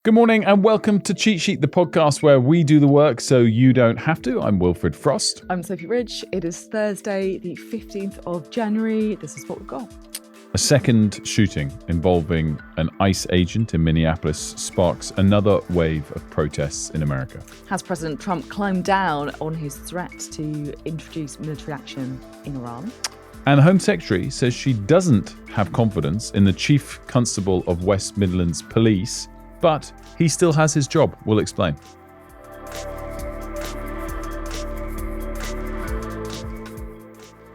Good morning and welcome to Cheat Sheet, the podcast where we do the work so you don't have to. I'm Wilfred Frost. I'm Sophie Ridge. It is Thursday, the 15th of January. This is what we've got. A second shooting involving an ICE agent in Minneapolis sparks another wave of protests in America. Has President Trump climbed down on his threat to introduce military action in Iran? And the Home Secretary says she doesn't have confidence in the Chief Constable of West Midlands Police, but he still has his job. We'll explain.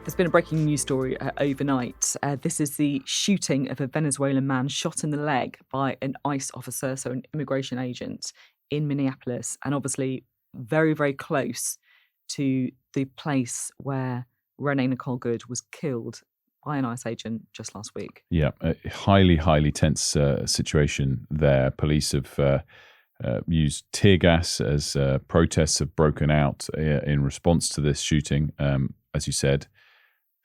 There's been a breaking news story overnight. This is the shooting of a Venezuelan man shot in the leg by an ICE officer, so an immigration agent in Minneapolis, and obviously very, very close to the place where Renee Nicole Good was killed by an ICE agent just last week. Yeah, a highly tense situation there. Police have used tear gas as protests have broken out in response to this shooting. As you said,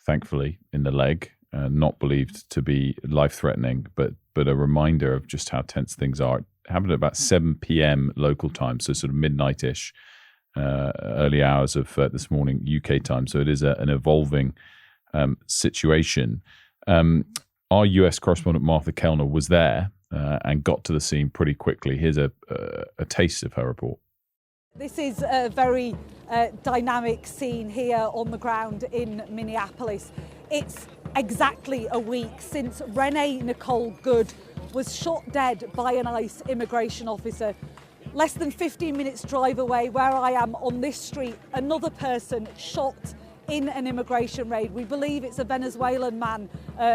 thankfully in the leg, not believed to be life-threatening, but a reminder of just how tense things are. It happened at about 7 p.m. local time, so sort of midnight-ish, early hours of this morning UK time. So it is an evolving situation. Our US correspondent Martha Kellner was there and got to the scene pretty quickly. Here's a taste of her report. This is a very dynamic scene here on the ground in Minneapolis. It's exactly a week since Renee Nicole Good was shot dead by an ICE immigration officer. Less than 15 minutes drive away where I am on this street, another person shot in an immigration raid. We believe it's a Venezuelan man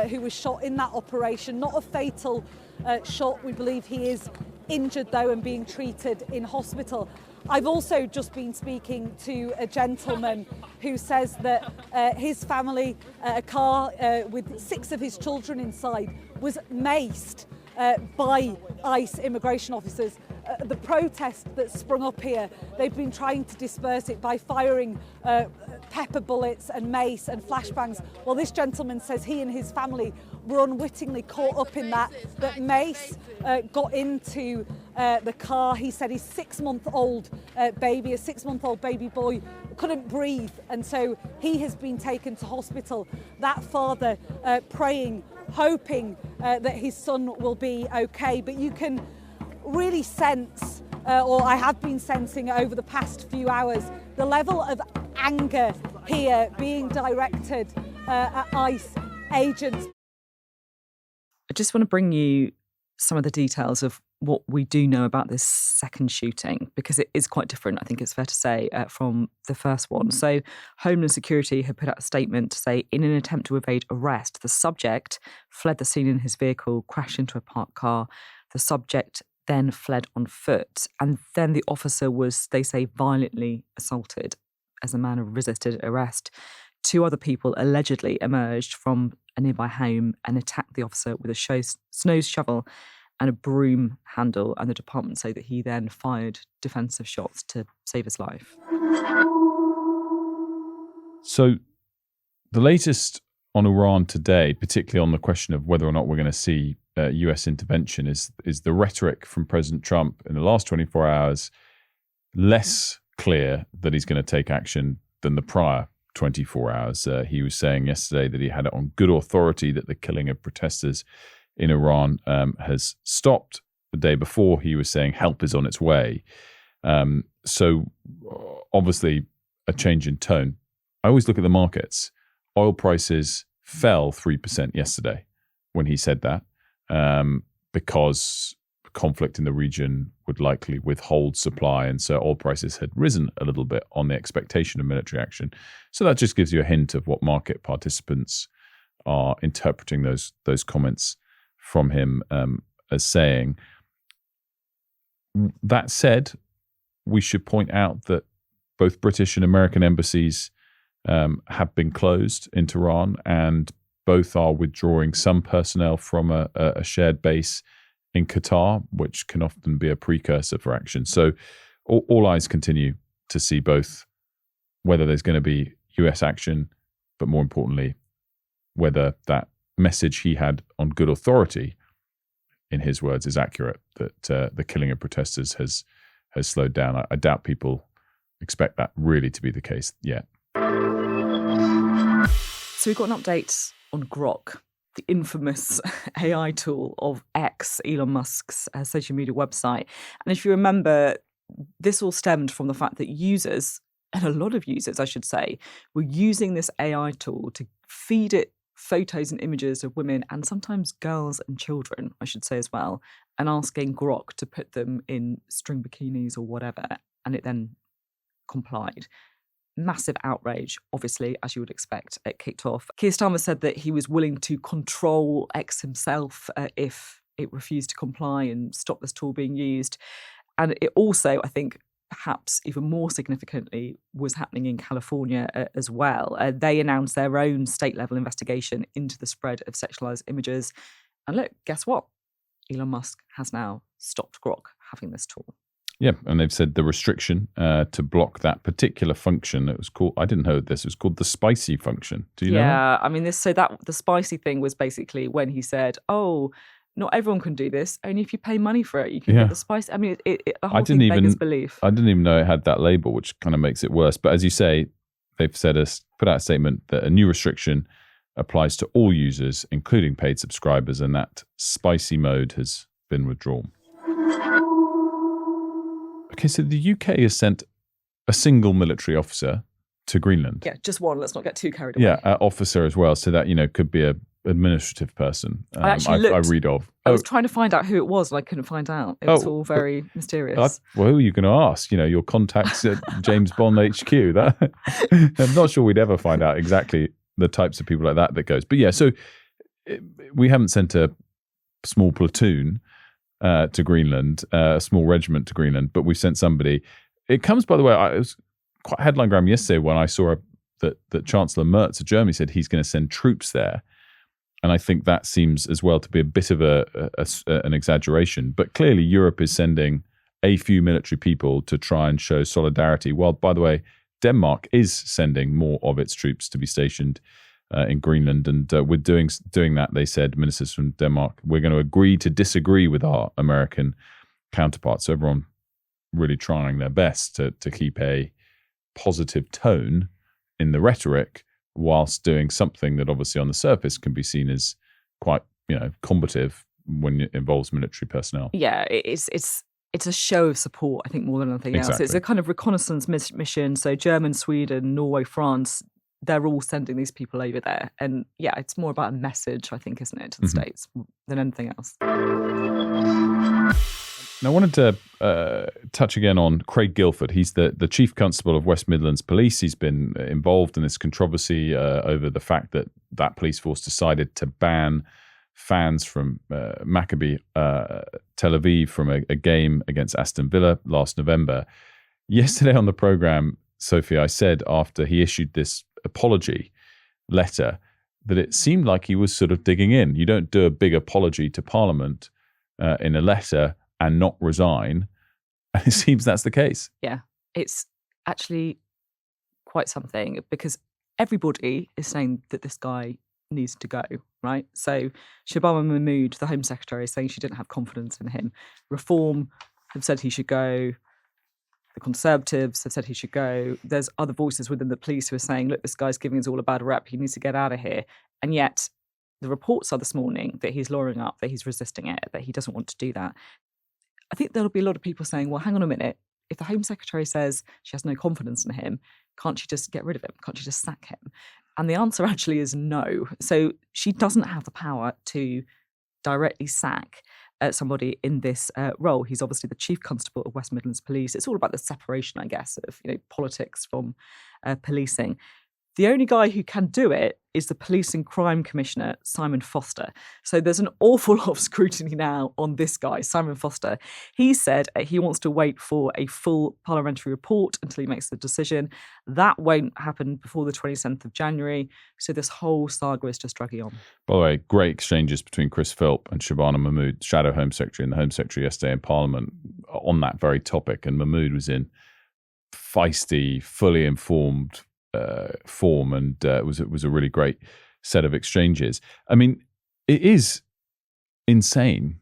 who was shot in that operation, not a fatal shot. We believe he is injured though and being treated in hospital. I've also just been speaking to a gentleman who says that his family, a car with 6 of his children inside, was maced by ICE immigration officers. The protest that sprung up here, they've been trying to disperse it by firing pepper bullets and mace and flashbangs. Well, this gentleman says he and his family were unwittingly caught up in that mace got into the car. He said his 6-month-old baby, a 6-month-old baby boy, couldn't breathe, and so he has been taken to hospital. That father praying, hoping that his son will be okay. But you can really sense, or I have been sensing over the past few hours, the level of anger here being directed at ICE agents. I just want to bring you some of the details of what we do know about this second shooting, because it is quite different, I think it's fair to say, from the first one. So Homeland Security had put out a statement to say, in an attempt to evade arrest, the subject fled the scene in his vehicle, crashed into a parked car. The subject then fled on foot, and then the officer was, they say, violently assaulted as the man resisted arrest. 2 other people allegedly emerged from a nearby home and attacked the officer with a snow shovel and a broom handle, and the department say that he then fired defensive shots to save his life. So the latest on Iran today, particularly on the question of whether or not we're going to see US intervention, is the rhetoric from President Trump in the last 24 hours less clear that he's going to take action than the prior 24 hours. He was saying yesterday that he had it on good authority that the killing of protesters in Iran has stopped. The day before, he was saying help is on its way. So obviously a change in tone. I always look at the markets. Oil prices fell 3% yesterday when he said that, because conflict in the region would likely withhold supply, and so oil prices had risen a little bit on the expectation of military action. So that just gives you a hint of what market participants are interpreting those comments from him as saying. That said, we should point out that both British and American embassies have been closed in Tehran, and both are withdrawing some personnel from a shared base in Qatar, which can often be a precursor for action. So all eyes continue to see both whether there's going to be US action, but more importantly, whether that message he had on good authority in his words, is accurate, that the killing of protesters has slowed down. I doubt people expect that really to be the case yet. So we've got an update on Grok, the infamous AI tool of X, Elon Musk's social media website. And if you remember, this all stemmed from the fact that users, and a lot of users, I should say, were using this AI tool to feed it photos and images of women and sometimes girls and children, I should say as well, and asking Grok to put them in string bikinis or whatever. And it then complied. Massive outrage, obviously, as you would expect, it kicked off. Keir Starmer said that he was willing to control X himself if it refused to comply and stop this tool being used. And it also, I think, perhaps even more significantly, was happening in California as well. They announced their own state-level investigation into the spread of sexualized images. And look, guess what? Elon Musk has now stopped Grok having this tool. Yeah, and they've said the restriction to block that particular function, it was called, I didn't know this, it was called the spicy function. Do you know? Yeah, I mean, the spicy thing was basically when he said, oh, not everyone can do this, only if you pay money for it, you can get the spicy. I mean, the whole thing beggars belief. I didn't even know it had that label, which kind of makes it worse. But as you say, they've put out a statement that a new restriction applies to all users, including paid subscribers, and that spicy mode has been withdrawn. Okay, so the UK has sent a single military officer to Greenland. Yeah, just one. Let's not get too carried away. Yeah, officer as well. So that, could be a administrative person. I read of. I was trying to find out who it was, and I couldn't find out. It was all very mysterious. Well, who are you going to ask? Your contacts at James Bond HQ. I'm not sure we'd ever find out exactly the types of people like that goes. But yeah, so we haven't sent a small platoon to Greenland, a small regiment to Greenland, but we sent somebody. It comes, by the way, it was quite headline-grabbing yesterday when I saw that Chancellor Merz of Germany said he's going to send troops there. And I think that seems as well to be a bit of an exaggeration. But clearly Europe is sending a few military people to try and show solidarity. While, by the way, Denmark is sending more of its troops to be stationed in Greenland. And with doing that, they said, ministers from Denmark, we're going to agree to disagree with our American counterparts. So everyone really trying their best to keep a positive tone in the rhetoric, whilst doing something that obviously on the surface can be seen as quite, combative when it involves military personnel. Yeah, it's a show of support, I think, more than anything else. It's a kind of reconnaissance mission. So Germany, Sweden, Norway, France, they're all sending these people over there. And yeah, it's more about a message, I think, isn't it, to the States than anything else. Now, I wanted to touch again on Craig Guilford. He's the Chief Constable of West Midlands Police. He's been involved in this controversy over the fact that police force decided to ban fans from Maccabi Tel Aviv from a game against Aston Villa last November. Yesterday on the programme, Sophie, I said after he issued this apology letter that it seemed like he was sort of digging in. You don't do a big apology to Parliament in a letter and not resign. And it seems that's the case. Yeah, it's actually quite something, because everybody is saying that this guy needs to go, right? So Shabana Mahmood, the Home Secretary, is saying she didn't have confidence in him. Reform have said he should go. The Conservatives have said he should go. There's other voices within the police who are saying, look, this guy's giving us all a bad rep. He needs to get out of here. And yet the reports are this morning that he's lawyering up, that he's resisting it, that he doesn't want to do that. I think there'll be a lot of people saying, well, hang on a minute. If the Home Secretary says she has no confidence in him, can't she just get rid of him? Can't she just sack him? And the answer actually is no. So she doesn't have the power to directly sack somebody in this role. He's obviously the Chief Constable of West Midlands Police. It's all about the separation, I guess, of politics from policing. The only guy who can do it is the Police and Crime Commissioner, Simon Foster. So there's an awful lot of scrutiny now on this guy, Simon Foster. He said he wants to wait for a full parliamentary report until he makes the decision. That won't happen before the 27th of January. So this whole saga is just dragging on. By the way, great exchanges between Chris Philp and Shabana Mahmood, Shadow Home Secretary, and the Home Secretary yesterday in Parliament on that very topic. And Mahmood was in feisty, fully informed form, and it was a really great set of exchanges. I mean, it is insane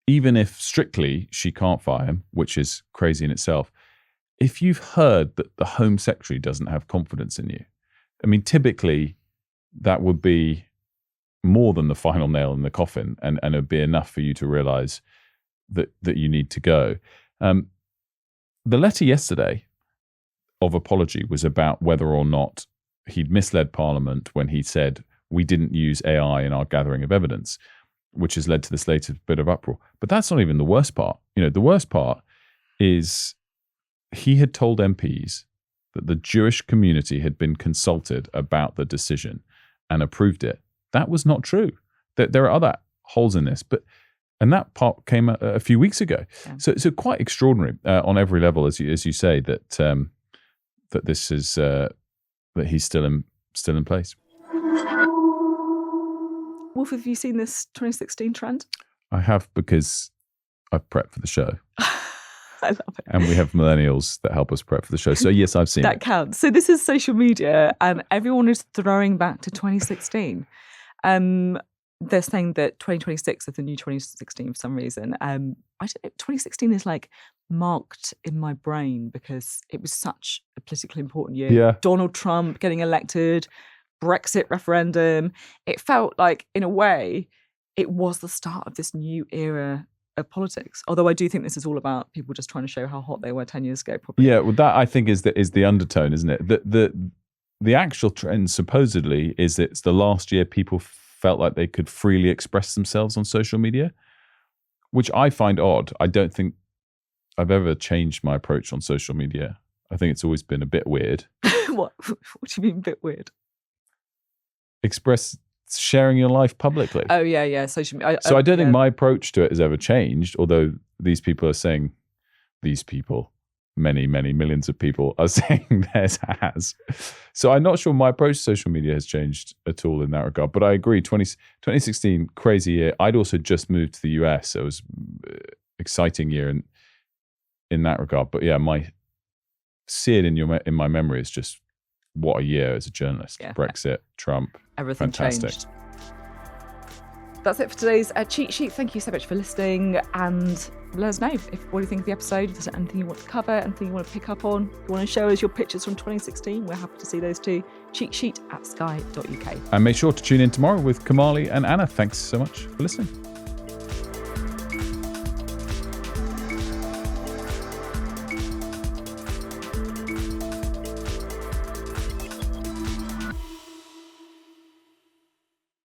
even if strictly she can't fire him, which is crazy in itself, if you've heard that the Home Secretary doesn't have confidence in you, I mean, typically that would be more than the final nail in the coffin, and it would be enough for you to realise that you need to go. The letter yesterday of apology was about whether or not he'd misled Parliament when he said we didn't use AI in our gathering of evidence, which has led to this latest bit of uproar. But that's not even the worst part. The worst part is he had told MPs that the Jewish community had been consulted about the decision and approved it. That was not true. There are other holes in this, and that part came a few weeks ago. Yeah. So quite extraordinary on every level, as you say, that this is that he's still in place. Wolf, have you seen this 2016 trend? I have, because I've prepped for the show. I love it. And we have millennials that help us prep for the show. So yes, I've seen that. That counts. So this is social media, and everyone is throwing back to 2016. They're saying that 2026 is the new 2016 for some reason. I don't know, 2016 is like marked in my brain because it was such a politically important year. Yeah. Donald Trump getting elected, Brexit referendum. It felt like, in a way, it was the start of this new era of politics. Although I do think this is all about people just trying to show how hot they were 10 years ago, probably. Yeah, well, that I think is the undertone, isn't it? The actual trend supposedly is it's the last year people felt like they could freely express themselves on social media, which I find odd. I don't think I've ever changed my approach on social media. I think it's always been a bit weird. What do you mean, a bit weird? Sharing your life publicly. Oh, yeah. Social media. So I don't think my approach to it has ever changed, although these people are saying, many, many millions of people are saying theirs has. So I'm not sure my approach to social media has changed at all in that regard. But I agree, 2016, crazy year. I'd also just moved to the US. So it was an exciting year in that regard. But yeah, see it in my memory is just what a year as a journalist. Yeah. Brexit, Trump, everything fantastic. Changed. That's it for today's cheat sheet. Thank you so much for listening, and let us know what you think of the episode. If there's anything you want to cover, anything you want to pick up on, if you want to show us your pictures from 2016, we're happy to see those too. cheatsheet@sky.uk. And make sure to tune in tomorrow with Kamali and Anna. Thanks so much for listening.